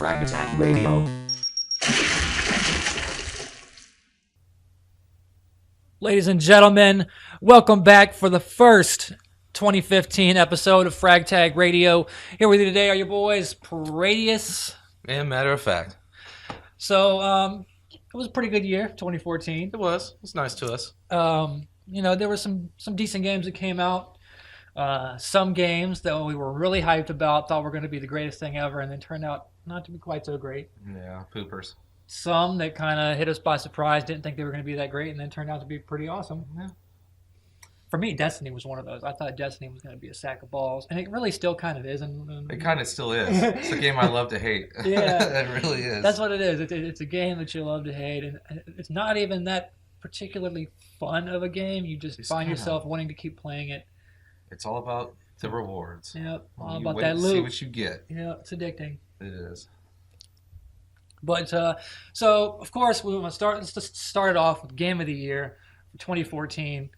Frag Radio. Ladies and gentlemen, welcome back for the first 2015 episode of Frag Radio. Here with you today are your boys, Pradius and Matterafact. So, it was a pretty good year, 2014. It was. It was nice to us. There were some decent games that came out. Some games that we were really hyped about, thought were going to be the greatest thing ever, and then turned out not to be quite so great. Yeah, poopers. Some that kind of hit us by surprise, didn't think they were going to be that great, and then turned out to be pretty awesome. Yeah. For me, Destiny was one of those. I thought Destiny was going to be a sack of balls, and it really still kind of is. It kind of still is. It's a game I love to hate. Yeah. It really is. That's what it is. It's a game that you love to hate, and it's not even that particularly fun of a game. You just find yourself wanting to keep playing it. It's all about the rewards. Yep, all you about wait that to loot. See what you get. Yeah, it's addicting. It is. But so of course we want to start. Let's just start it off with Game of the Year for 2014.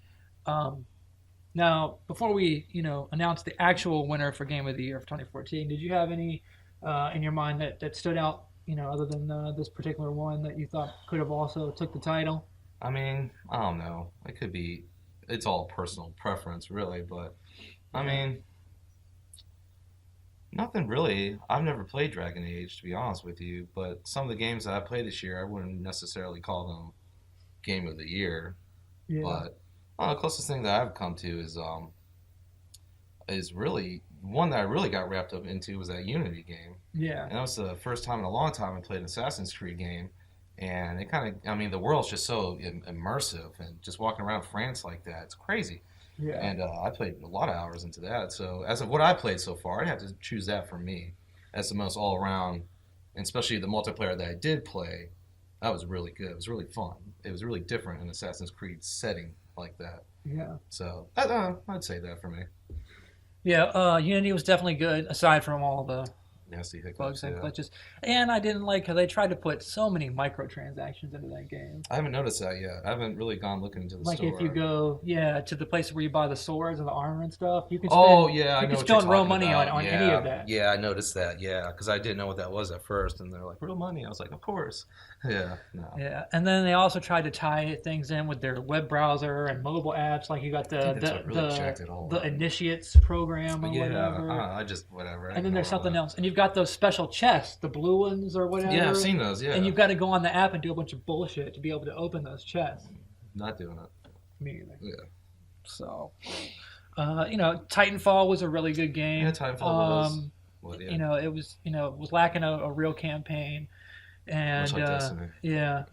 Now, before we announce the actual winner for Game of the Year for 2014, did you have any in your mind that stood out? Other than this particular one that you thought could have also took the title. I mean, I don't know. It could be. It's all personal preference, really. But I mean, nothing really. I've never played Dragon Age, to be honest with you. But some of the games that I played this year, I wouldn't necessarily call them Game of the Year. Yeah. But the closest thing that I've come to is really one that I really got wrapped up into was that Unity game. Yeah. And that was the first time in a long time I played an Assassin's Creed game. And it kind of, the world's just so immersive, and just walking around France like that, it's crazy. Yeah. And I played a lot of hours into that. So as of what I played so far, I'd have to choose that for me as the most all-around, and especially the multiplayer that I did play. That was really good. It was really fun. It was really different in Assassin's Creed setting like that. Yeah. So I'd say that for me. Yeah, Unity was definitely good, aside from all the Nasty hiccups, bugs and yeah. glitches. And I didn't like how they tried to put so many microtransactions into that game. I haven't noticed that yet. I haven't really gone looking into the like store. If you go, to the place where you buy the swords and the armor and stuff, you can spend real money on any of that. Yeah, I noticed that. Yeah, because I didn't know what that was at first, and they're like, real money. I was like, of course. Yeah, no. Yeah, and then they also tried to tie things in with their web browser and mobile apps. Like you got the Initiates program or whatever. I just whatever. And then there's something else, and you've got those special chests, the blue ones or whatever. Yeah, I've seen those. Yeah, and you've got to go on the app and do a bunch of bullshit to be able to open those chests. Not doing it. Me either. Yeah. So, Titanfall was a really good game. Yeah, Titanfall was. Well, yeah. It was lacking a real campaign, and much like Destiny. Yeah.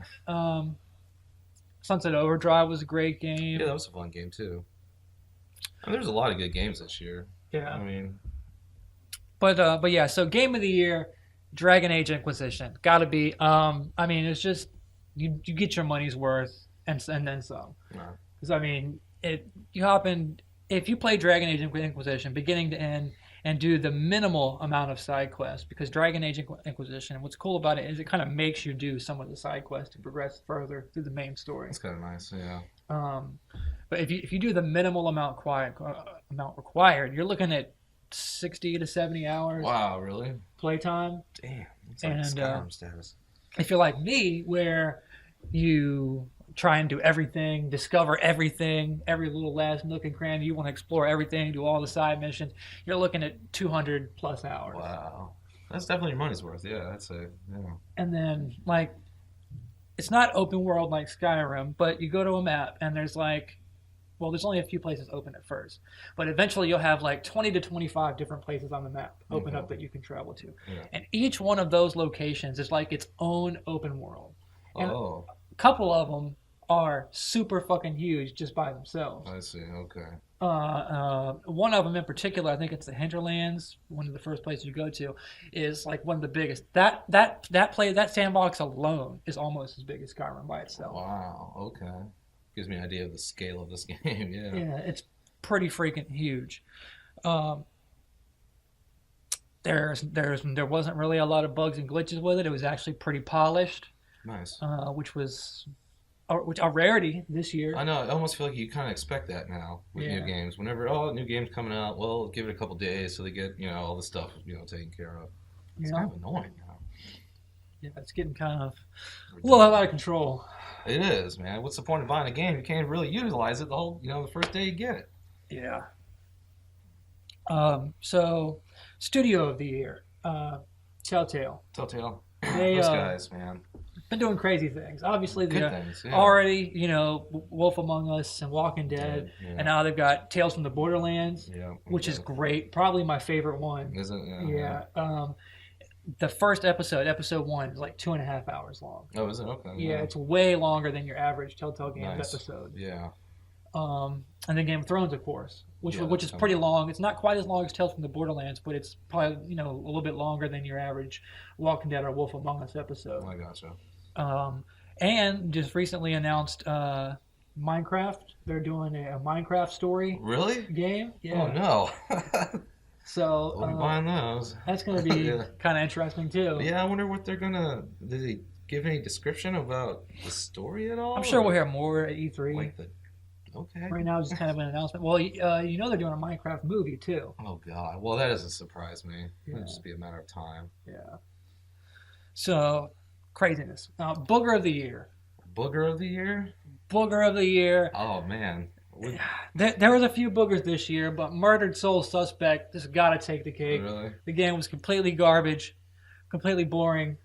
Sunset Overdrive was a great game. Yeah, that was a fun game too. There's a lot of good games this year. Yeah. But yeah. So Game of the Year, Dragon Age Inquisition, got to be. It's just you get your money's worth and then some. Because you hop in if you play Dragon Age Inquisition beginning to end and do the minimal amount of side quests, because Dragon Age Inquisition, what's cool about it is it kind of makes you do some of the side quests to progress further through the main story. That's kind of nice, yeah. But if you do the minimal amount required, you're looking at 60 to 70 hours. Wow, really? Playtime. Damn, that's like Skyrim status. If you're like me, where you try and do everything, discover everything, every little last nook and cranny, you want to explore everything, do all the side missions, you're looking at 200 plus hours. Wow. That's definitely your money's worth, yeah, I'd say. Yeah. And then, it's not open world like Skyrim, but you go to a map and there's there's only a few places open at first. But eventually you'll have 20 to 25 different places on the map open up that you can travel to. Yeah. And each one of those locations is like its own open world. And a couple of them are super fucking huge just by themselves. I see, okay. One of them in particular, I think it's the Hinterlands, one of the first places you go to, is one of the biggest. That sandbox alone is almost as big as Skyrim by itself. Wow, okay. Gives me an idea of the scale of this game, yeah. Yeah, it's pretty freaking huge. There wasn't really a lot of bugs and glitches with it. It was actually pretty polished. Nice. Which a rarity this year. I know. I almost feel like you kind of expect that now with new games. Whenever new game's coming out, give it a couple days so they get all the stuff taken care of. It's kind of annoying now. Yeah, it's getting kind of a little out of control. It is, man. What's the point of buying a game? You can't really utilize it the first day you get it. Yeah. So, Studio of the Year, Telltale. Telltale. They Those guys, man. been doing crazy things. Obviously, Good they things, yeah. already, Wolf Among Us and Walking Dead, Yeah. and now they've got Tales from the Borderlands, Yeah. which is great. Probably my favorite one. Is it? Yeah. The first episode 1, is like 2.5 hours long. Oh, is it? Okay. Yeah, it's way longer than your average Telltale Games Nice. episode. Yeah. And then Game of Thrones, of course, which is that's pretty long. It's not quite as long as Tales from the Borderlands, but it's probably a little bit longer than your average Walking Dead or Wolf Among Us episode. I gotcha. And just recently announced Minecraft. They're doing a Minecraft story Really? game. Yeah. Oh no. So We'll be buying those. that's going to be kind of interesting too. Yeah, I wonder what they're gonna. Did they give any description about the story at all? I'm sure we'll hear more at E3. Okay. Right now, it's just kind of an announcement. Well, they're doing a Minecraft movie too. Oh God. Well, that doesn't surprise me. Yeah. It'll just be a matter of time. Yeah. So craziness. Booger of the Year. Booger of the year? Booger of the Year. Oh man. There was a few boogers this year, but Murdered Soul Suspect just got to take the cake. Really? The game was completely garbage, completely boring.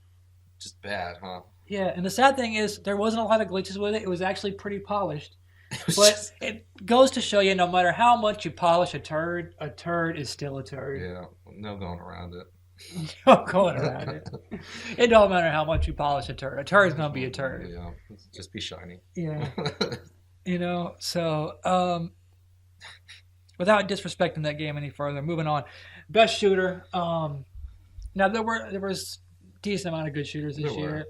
Just bad, huh? Yeah, and the sad thing is there wasn't a lot of glitches with it. It was actually pretty polished. But it goes to show you, no matter how much you polish a turd is still a turd. Yeah, no going around it. No going around it. It don't matter how much you polish a turd. A turd is going to be a turd. Yeah, just be shiny. Yeah. So without disrespecting that game any further, moving on. Best shooter. Now there was decent amount of good shooters this year.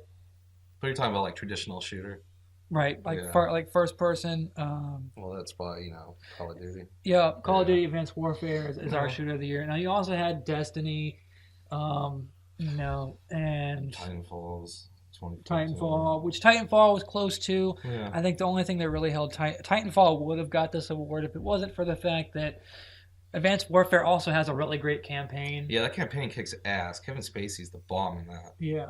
But you're talking about like traditional shooter, right? Like first person. Well, that's probably Call of Duty. Yeah, Call of Duty Advanced Warfare is our shooter of the year. Now you also had Destiny, and Titanfall, which Titanfall was close to. Yeah. I think the only thing that really held Titanfall would have got this award if it wasn't for the fact that Advanced Warfare also has a really great campaign. Yeah, that campaign kicks ass. Kevin Spacey's the bomb in that. Yeah.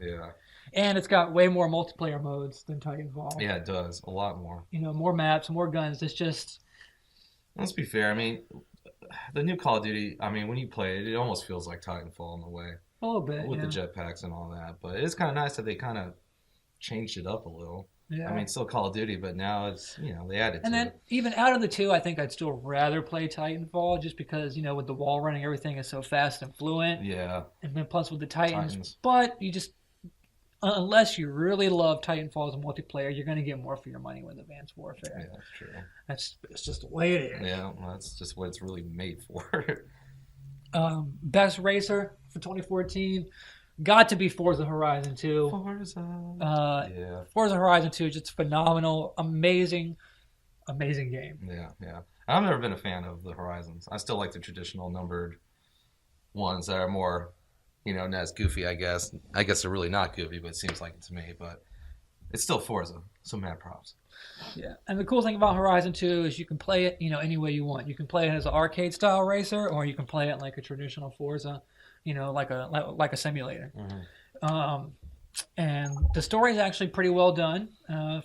Yeah. And it's got way more multiplayer modes than Titanfall. Yeah, it does. A lot more. More maps, more guns. It's just... Let's be fair. I mean, the new Call of Duty, when you play it, it almost feels like Titanfall in a way. A little bit, with the jetpacks and all that. But it's kind of nice that they kind of changed it up a little. Yeah. It's still Call of Duty, but now it's, they added to it. And then even out of the two, I think I'd still rather play Titanfall just because, with the wall running, everything is so fast and fluent. Yeah. And then plus with the Titans. But you just, unless you really love Titanfall as a multiplayer, you're going to get more for your money with Advanced Warfare. Yeah, that's true. It's just the way it is. Yeah, well, that's just what it's really made for. Best racer for 2014 got to be Forza Horizon 2. Forza Horizon 2 is just phenomenal, amazing game. Yeah. I've never been a fan of the Horizons. I still like the traditional numbered ones that are more, not as goofy, I guess. I guess they're really not goofy, but it seems like it to me. But it's still Forza, so mad props. Yeah, and the cool thing about Horizon 2 is you can play it, any way you want. You can play it as an arcade-style racer, or you can play it like a traditional Forza, like a simulator. Mm-hmm. And the story is actually pretty well done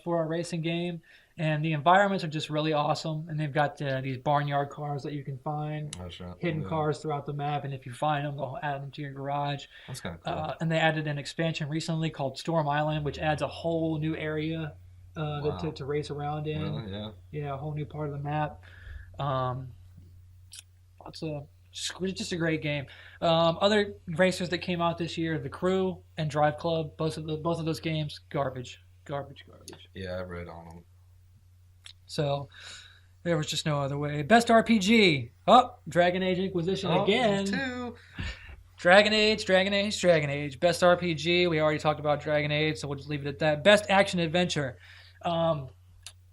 for a racing game, and the environments are just really awesome. And they've got these barnyard cars that you can find, hidden cars throughout the map, and if you find them, they'll add them to your garage. That's kind of cool. And they added an expansion recently called Storm Island, which adds a whole new area to race around in. Really? Yeah, a whole new part of the map. Just a great game. Other racers that came out this year, The Crew and Drive Club, both of those games, garbage. Yeah, I read on them. So there was just no other way. Best RPG. Oh, Dragon Age Inquisition again. Two. Dragon Age. Best RPG. We already talked about Dragon Age, so we'll just leave it at that. Best action adventure.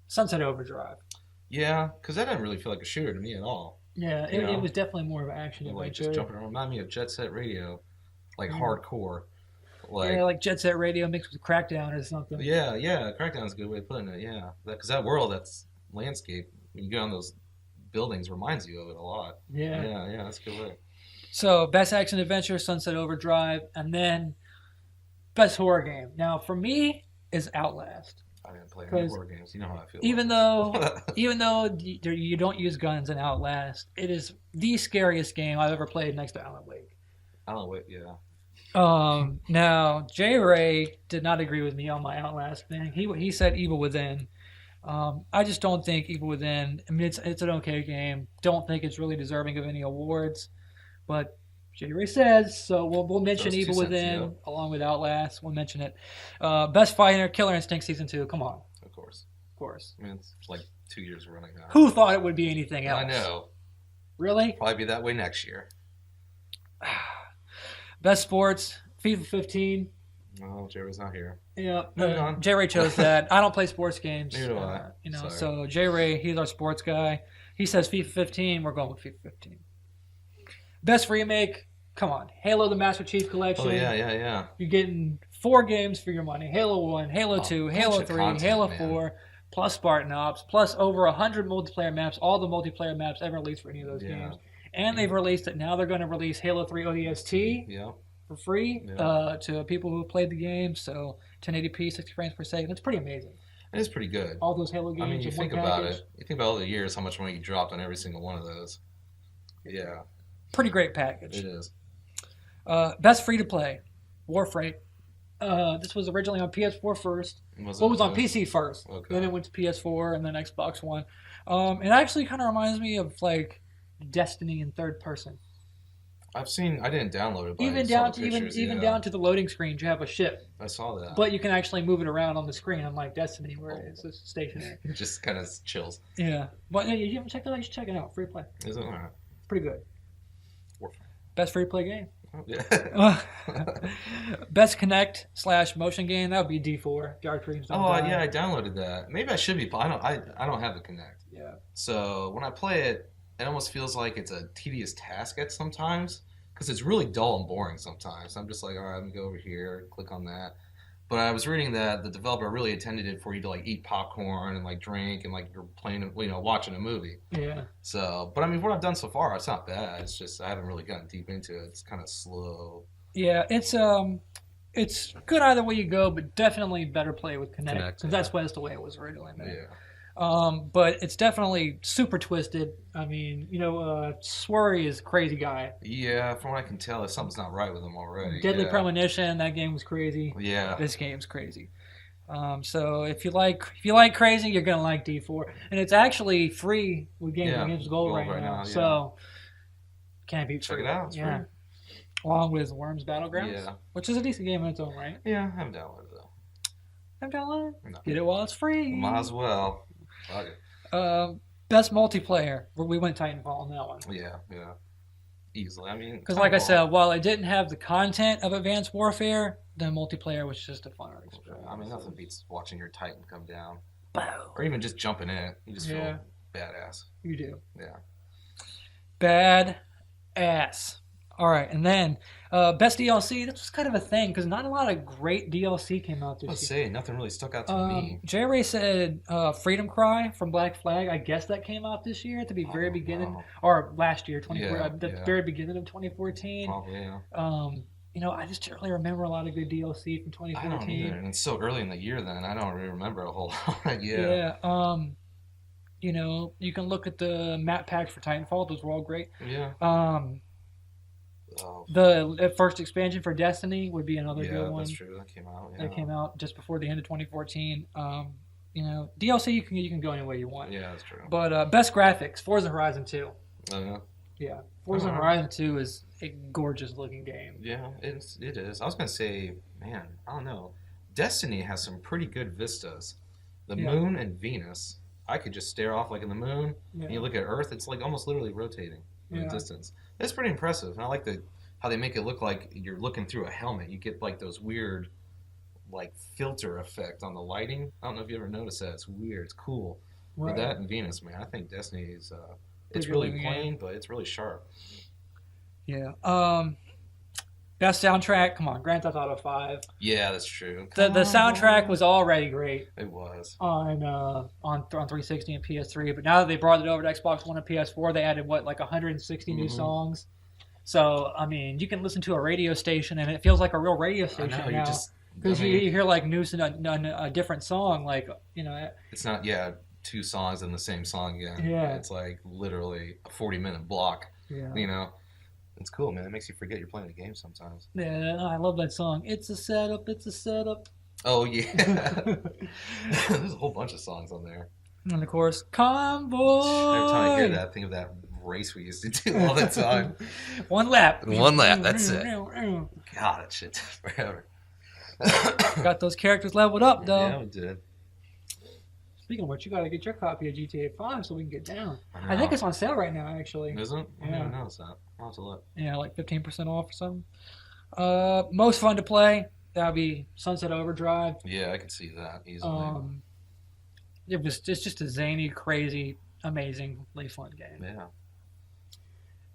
Sunset Overdrive. Yeah, because that didn't really feel like a shooter to me at all. Yeah, it was definitely more of an action adventure. Like just jumping around. Remind me of Jet Set Radio, like hardcore. Like Jet Set Radio mixed with Crackdown or something. Yeah, Crackdown's a good way of putting it. Yeah, because that world, that's landscape. When you go on those buildings, reminds you of it a lot. Yeah, that's a good way. So best action adventure, Sunset Overdrive, and then best horror game. Now, for me, is Outlast. I didn't play any horror games. You know how I feel. Even though you don't use guns in Outlast, it is the scariest game I've ever played next to Alan Wake. Alan Wake, yeah. Now J Ray did not agree with me on my Outlast thing. He said Evil Within. I just don't think Evil Within. I mean, it's an okay game. Don't think it's really deserving of any awards, but J Ray says so. We'll mention Evil Within along with Outlast. We'll mention it. Best Fighter, Killer Instinct Season 2. Come on. Of course. I mean, it's like 2 years running now. Who thought it would be anything else? I know. Really? Probably be that way next year. Best Sports, FIFA 15. Oh, Jerry's not here. Yeah, J Ray chose that. I don't play sports games. Neither do I. So J Ray, he's our sports guy. He says FIFA 15. We're going with FIFA 15. Best remake, come on, Halo: The Master Chief Collection. Oh yeah. You're getting 4 games for your money: Halo 1, Halo 2, Halo 3, content, Halo 4, plus Spartan Ops, plus over 100 multiplayer maps. All the multiplayer maps ever released for any of those games, and they've released it. Now they're going to release Halo 3 ODST. Yeah. For free to people who have played the game. So 1080p, 60 frames per second. It's pretty amazing. It is pretty good. All those Halo games. I mean, you think about it. You think about all the years, how much money you dropped on every single one of those. Yeah. Pretty great package. It is. Best free to play, Warframe. This was originally on PS4 first. It was on PC first. Okay. Then it went to PS4 and then Xbox One. It actually kind of reminds me of like Destiny in third person. I've seen. I didn't download it. But even down to the loading screen, you have a ship. I saw that. But you can actually move it around on the screen, unlike Destiny, where it's just stationary. It just kind of chills. Yeah, but you haven't checked it out. You should check it out. Free play. Is it all right? It's pretty good. Best free play game. Yeah. Best Connect/motion game, that would be D4. Dark Dreams. Yeah, I downloaded that. Maybe I should be. I don't have the Connect. Yeah. So when I play it, it almost feels like it's a tedious task at sometimes because it's really dull and boring sometimes. I'm just like, all right, I'm gonna go over here, click on that. But I was reading that the developer really intended it for you to like eat popcorn and like drink and like you're playing, watching a movie. Yeah. So, but I mean, what I've done so far, it's not bad. It's just I haven't really gotten deep into it. It's kind of slow. Yeah, it's good either way you go, but definitely better play with Connect because that's the way it was originally made. Yeah. But it's definitely super twisted. I mean, Swery is a crazy guy. Yeah, from what I can tell, something's not right with him already. Deadly Premonition, that game was crazy. Yeah. This game's crazy. So if you like crazy, you're gonna like D4, and it's actually free with Games Gold right now. Yeah. So can't beat free. Check it out. It's free. Along with Worms Battlegrounds, which is a decent game in its own right. Yeah, I haven't downloaded it though. Haven't downloaded? No. Get it while it's free. Might as well. Best multiplayer. We went Titanfall on that one. Yeah. Easily. I mean, because like I said, while it didn't have the content of Advanced Warfare, the multiplayer was just a fun experience. I mean, nothing beats watching your Titan come down, Bow. Or even just jumping in it. You just feel badass. You do. Yeah. Bad ass. All right, and then best DLC. This was kind of a thing because not a lot of great DLC came out this year. Let's say nothing really stuck out to me. J Ray said Freedom Cry from Black Flag. I guess that came out this year at the very beginning, or last year, very beginning of 2014. Probably, yeah. I just don't really remember a lot of good DLC from 2014. I don't either, and it's so early in the year. Then I don't really remember a whole lot. Yeah. You can look at the map packs for Titanfall; those were all great. Yeah. The first expansion for Destiny would be another good one. Yeah, that's true. That came out. Yeah. That came out just before the end of 2014. DLC you can go any way you want. Yeah, that's true. But best graphics, Forza Horizon 2. Oh yeah. Yeah, Forza Horizon 2 is a gorgeous looking game. Yeah, it is. I was gonna say, man, I don't know. Destiny has some pretty good vistas. The moon and Venus, I could just stare off like in the moon. Yeah. And you look at Earth, it's like almost literally rotating in the distance. It's pretty impressive. And I like how they make it look like you're looking through a helmet. You get like those weird like filter effect on the lighting. I don't know if you ever noticed that. It's weird. It's cool. Right. But that and Venus, man, I think Destiny is it's really plain, but it's really sharp. Yeah. Best soundtrack, come on, Grand Theft Auto 5. Yeah, that's true. The soundtrack was already great. It was. On 360 and PS3, but now that they brought it over to Xbox One and PS4, they added, 160 new songs? So, I mean, you can listen to a radio station, and it feels like a real radio station now. Because you hear like Noose in a different song, like, you know. It's not, two songs in the same song again. Yeah. It's like literally a 40-minute block. Yeah. You know? It's cool, man. It makes you forget you're playing a game sometimes. Yeah, I love that song. It's a setup, it's a setup. Oh, yeah. There's a whole bunch of songs on there. And of course, Convoy. Every time I hear that, I think of that race we used to do all the time. One lap. That's it. God, that shit took forever. Got those characters leveled up, though. Yeah, we did. Speaking of which, you got to get your copy of GTA 5 so we can get down. I think it's on sale right now, actually. Is it? I Yeah. didn't notice that. I'll have to look. Yeah, like 15% off or something. Most fun to play, that would be Sunset Overdrive. Yeah, I could see that easily. It's just a zany, crazy, amazingly fun game. Yeah.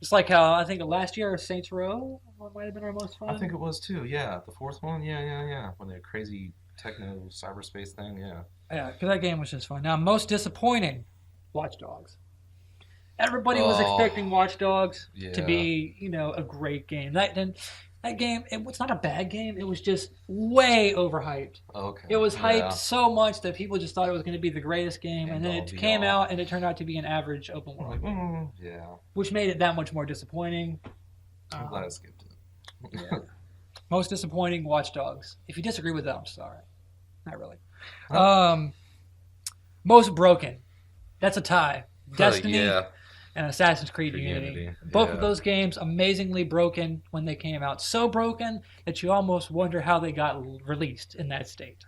Just like how I think last year Saints Row might have been our most fun. I think it was too. Yeah, the fourth one. Yeah. When the crazy techno cyberspace thing. Yeah. Yeah, because that game was just fun. Now, most disappointing, Watch Dogs. Everybody was expecting Watch Dogs to be, a great game. That game, it's not a bad game. It was just way overhyped. Okay. It was hyped so much that people just thought it was going to be the greatest game, and then it came out and it turned out to be an average open world game. Yeah. Which made it that much more disappointing. I'm glad I skipped it. Yeah. Most disappointing, Watch Dogs. If you disagree with that, I'm sorry. Not really. Most broken. That's a tie. Destiny and Assassin's Creed Unity. Both of those games amazingly broken when they came out. So broken that you almost wonder how they got released in that state.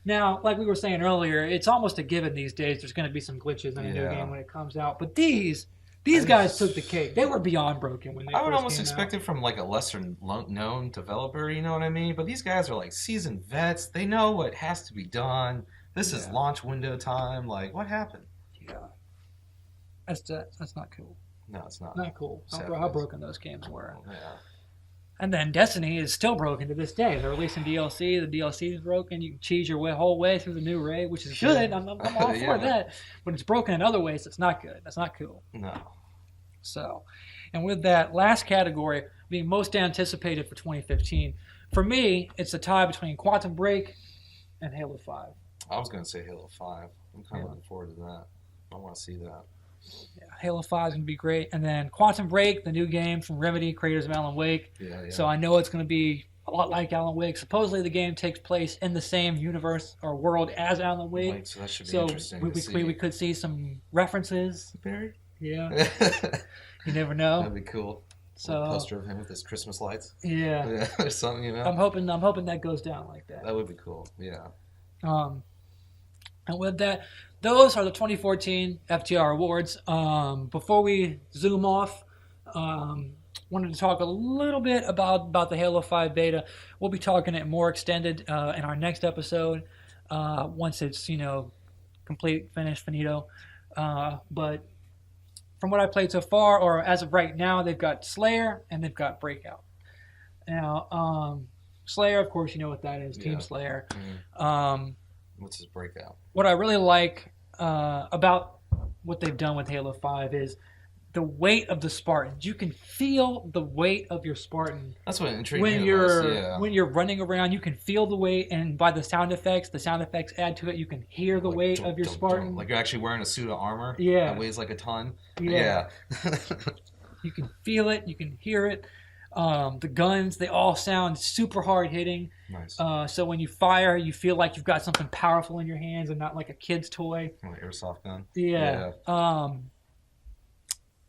Now, like we were saying earlier, it's almost a given these days there's going to be some glitches in a new game when it comes out. But these guys took the cake. They were beyond broken when they I would almost expect it from like a lesser known developer, you know what I mean? But these guys are like seasoned vets. They know what has to be done. This is launch window time. Like, what happened? Yeah. That's not cool. No, it's not. Not cool. How broken those games were. Yeah. And then Destiny is still broken to this day. They're releasing DLC. The DLC is broken. You can cheese your whole way through the new raid, which is good. I'm all for that. But it's broken in other ways. It's not good. That's not cool. No. So, and with that last category being most anticipated for 2015, for me, it's a tie between Quantum Break and Halo 5. I was going to say Halo 5. I'm kind of looking forward to that. I want to see that. Yeah, Halo 5 is going to be great. And then Quantum Break, the new game from Remedy, creators of Alan Wake. Yeah. So I know it's going to be a lot like Alan Wake. Supposedly the game takes place in the same universe or world as Alan Wake. So that should be interesting to see. We could see some references. Barry? Yeah. You never know. That'd be cool. So, a poster of him with his Christmas lights. Yeah. Or something, I'm hoping that goes down like that. That would be cool. Yeah. And with that, those are the 2014 FTR awards. Before we zoom off, wanted to talk a little bit about the Halo 5 beta. We'll be talking it more extended in our next episode once it's complete, finished, finito. But from what I played so far, or as of right now, they've got Slayer and they've got Breakout. Now, Slayer, of course, you know what that is, Team Slayer. Mm-hmm. What's his Breakout? What I really like about what they've done with Halo 5 is the weight of the Spartans. You can feel the weight of your Spartan. That's what intrigued me when you're running around. You can feel the weight, and by the sound effects add to it. You can hear the weight of your Spartan. Like you're actually wearing a suit of armor. Yeah, that weighs like a ton. Yeah. You can feel it. You can hear it. The guns, they all sound super hard hitting. Nice. So when you fire, you feel like you've got something powerful in your hands and not like a kid's toy. Like an airsoft gun. Yeah.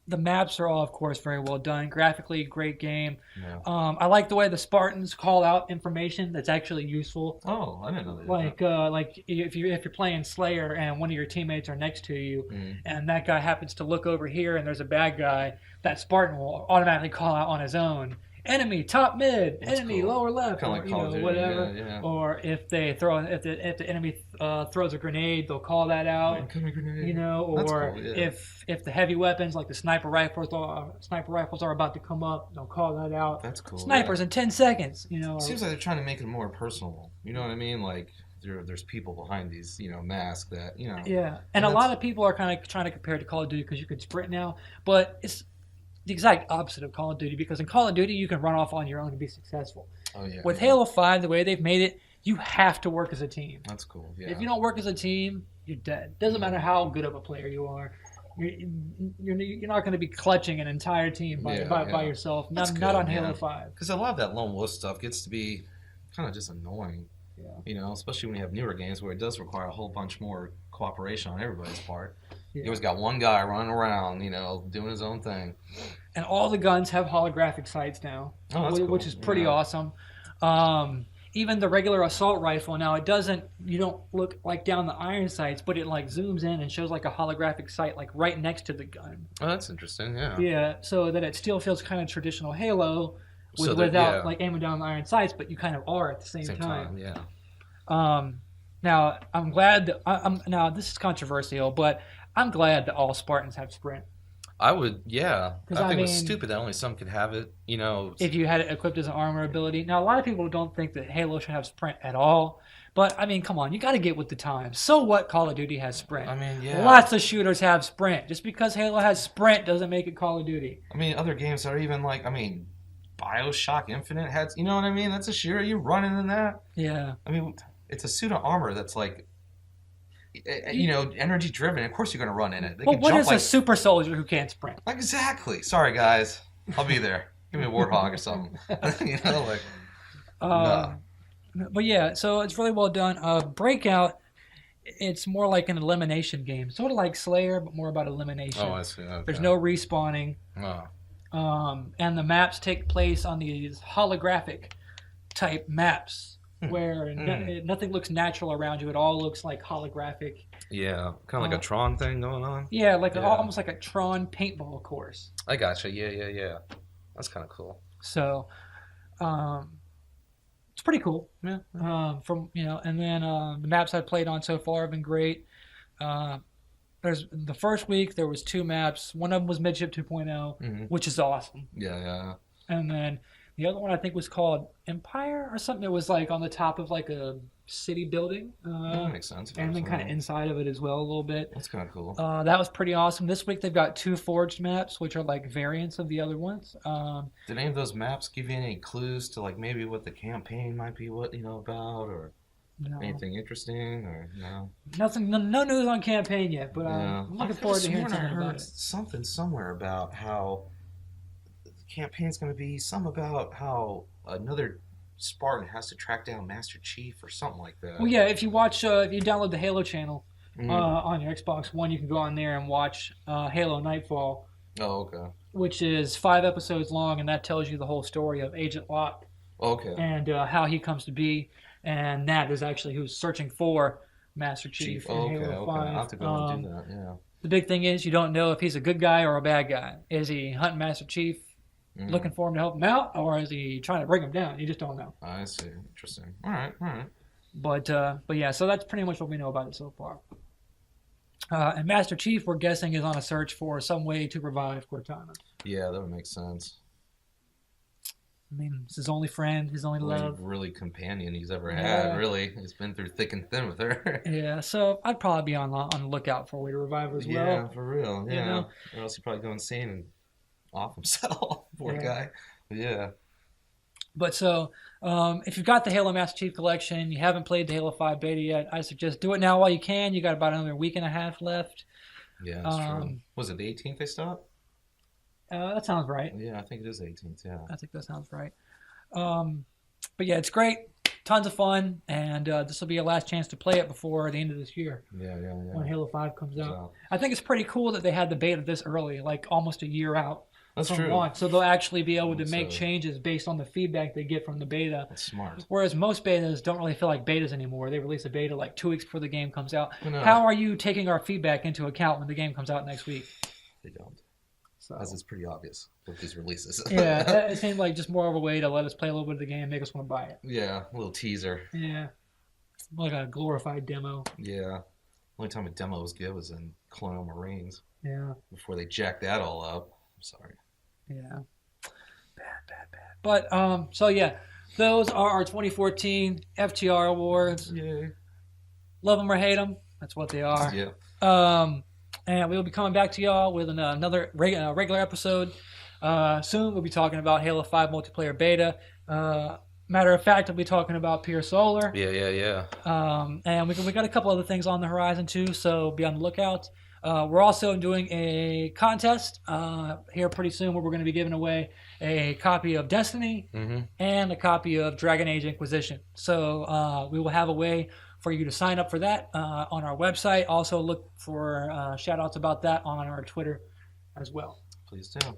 The maps are all, of course, very well done. Graphically, great game. Yeah. I like the way the Spartans call out information that's actually useful. Oh, I didn't know that. Like if you're playing Slayer and one of your teammates are next to you, and that guy happens to look over here and there's a bad guy, that Spartan will automatically call out on his own. Enemy top mid, enemy lower left, or whatever. Yeah. Or if the enemy throws a grenade, they'll call that out. Grenade. Or if the heavy weapons like the sniper rifles are about to come up, they'll call that out. That's cool. Snipers in 10 seconds. It seems like they're trying to make it more personal. You know what I mean? Like there's people behind these masks that Yeah, and a lot of people are kind of trying to compare it to Call of Duty because you can sprint now, but it's the exact opposite of Call of Duty, because in Call of Duty you can run off on your own and be successful. Oh yeah. With Halo 5, the way they've made it, you have to work as a team. That's cool. Yeah. If you don't work as a team, you're dead. Doesn't matter how good of a player you are. You're not going to be clutching an entire team by yourself. Not on Halo 5. Because a lot of that lone wolf stuff gets to be kind of just annoying. Yeah. You know, especially when you have newer games where it does require a whole bunch more cooperation on everybody's part. Yeah. You always got one guy running around, you know, doing his own thing. And all the guns have holographic sights now, which is pretty awesome. Even the regular assault rifle now, you don't look like down the iron sights, but it like zooms in and shows like a holographic sight like right next to the gun. Oh, that's interesting. Yeah. Yeah, so that it still feels kind of traditional Halo without like aiming down the iron sights, but you kind of are at the same time. Yeah. Now I'm glad that now this is controversial, but I'm glad that all Spartans have sprint. I would, yeah. I think it was stupid that only some could have it, you know. If you had it equipped as an armor ability. Now, a lot of people don't think that Halo should have sprint at all. But, I mean, come on. You got to get with the times. So what Call of Duty has sprint? I mean, yeah. Lots of shooters have sprint. Just because Halo has sprint doesn't make it Call of Duty. I mean, other games are even like, BioShock Infinite had, you know what I mean? That's a shooter. You running in that? Yeah. I mean, it's a suit of armor that's like, you know, energy driven. Of course you're going to run in it. Well, what is a super soldier who can't sprint? Exactly. Sorry, guys. I'll be there. Give me a Warthog or something. You know, like. No. But yeah, so it's really well done. Breakout, it's more like an elimination game. Sort of like Slayer, but more about elimination. Oh, I see. Okay. There's no respawning. Oh. And the maps take place on these holographic type maps. Where nothing looks natural around you. It all looks like holographic. Yeah, kind of like a Tron thing going on. Yeah, almost like a Tron paintball course. I gotcha. Yeah. That's kind of cool. So, it's pretty cool. Yeah. And then the maps I've played on so far have been great. There's the first week there was 2 maps. One of them was Midship 2.0, which is awesome. Yeah. And then the other one I think was called Empire or something. It was like on the top of like a city building. That makes sense. And then kind of inside of it as well a little bit. That's kind of cool. That was pretty awesome. This week they've got 2 forged maps, which are like variants of the other ones. Did any of those maps give you any clues to like maybe what the campaign might be, about, or anything interesting, or no? Nothing. No news on campaign yet, but I'm looking forward to hearing something about it. Something somewhere about how campaign's going to be about how another Spartan has to track down Master Chief or something like that. Well, yeah, if you download the Halo channel on your Xbox One, you can go on there and watch Halo Nightfall. Oh, okay. Which is 5 episodes long, and that tells you the whole story of Agent Locke. Okay. And how he comes to be, and Nat is actually who's searching for Master Chief in Halo 5. I'll have to go and do that, yeah. The big thing is you don't know if he's a good guy or a bad guy. Is he hunting Master Chief? Looking for him to help him out, or is he trying to bring him down? You just don't know. I see. Interesting. All right. But yeah, so that's pretty much what we know about it so far. And Master Chief, we're guessing, is on a search for some way to revive Cortana. Yeah, that would make sense. I mean, it's his only friend, his only love. Really companion he's ever had, really. He's been through thick and thin with her. Yeah, so I'd probably be on the lookout for a way to revive her as well. Yeah, for real. Yeah. You know? Or else he'd probably go insane and off himself. Poor guy. Yeah. But so, if you've got the Halo Master Chief Collection, you haven't played the Halo 5 beta yet, I suggest do it now while you can. You got about another week and a half left. Yeah, that's true. Was it the 18th they stopped? That sounds right. Yeah, I think it is 18th, yeah. I think that sounds right. But yeah, it's great. Tons of fun. And this will be your last chance to play it before the end of this year. Yeah. When Halo 5 comes out. I think it's pretty cool that they had the beta this early, like almost a year out. That's true. Launch, so they'll actually be able to make changes based on the feedback they get from the beta. That's smart. Whereas most betas don't really feel like betas anymore. They release a beta like 2 weeks before the game comes out. How are you taking our feedback into account when the game comes out next week? They don't. As it's pretty obvious with these releases. Yeah, it seemed like just more of a way to let us play a little bit of the game and make us want to buy it. Yeah, a little teaser. Yeah. Like a glorified demo. Yeah. Only time a demo was good was in Colonial Marines. Yeah. Before they jacked that all up. I'm sorry. Yeah. Bad. But, so yeah, those are our 2014 FTR awards. Yeah. Love them or hate them. That's what they are. Yeah. And we'll be coming back to y'all with another regular episode. Soon we'll be talking about Halo 5 multiplayer beta. Matter of fact, I'll be talking about Pure Solar. Yeah. And we got a couple other things on the horizon too, so be on the lookout. We're also doing a contest here pretty soon where we're going to be giving away a copy of Destiny and a copy of Dragon Age Inquisition. So we will have a way for you to sign up for that on our website. Also look for shout outs about that on our Twitter as well. Please do.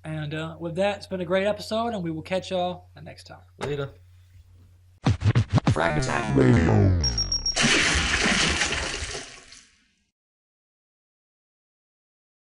And with that, it's been a great episode, and we will catch y'all next time. Later. Frag Radio.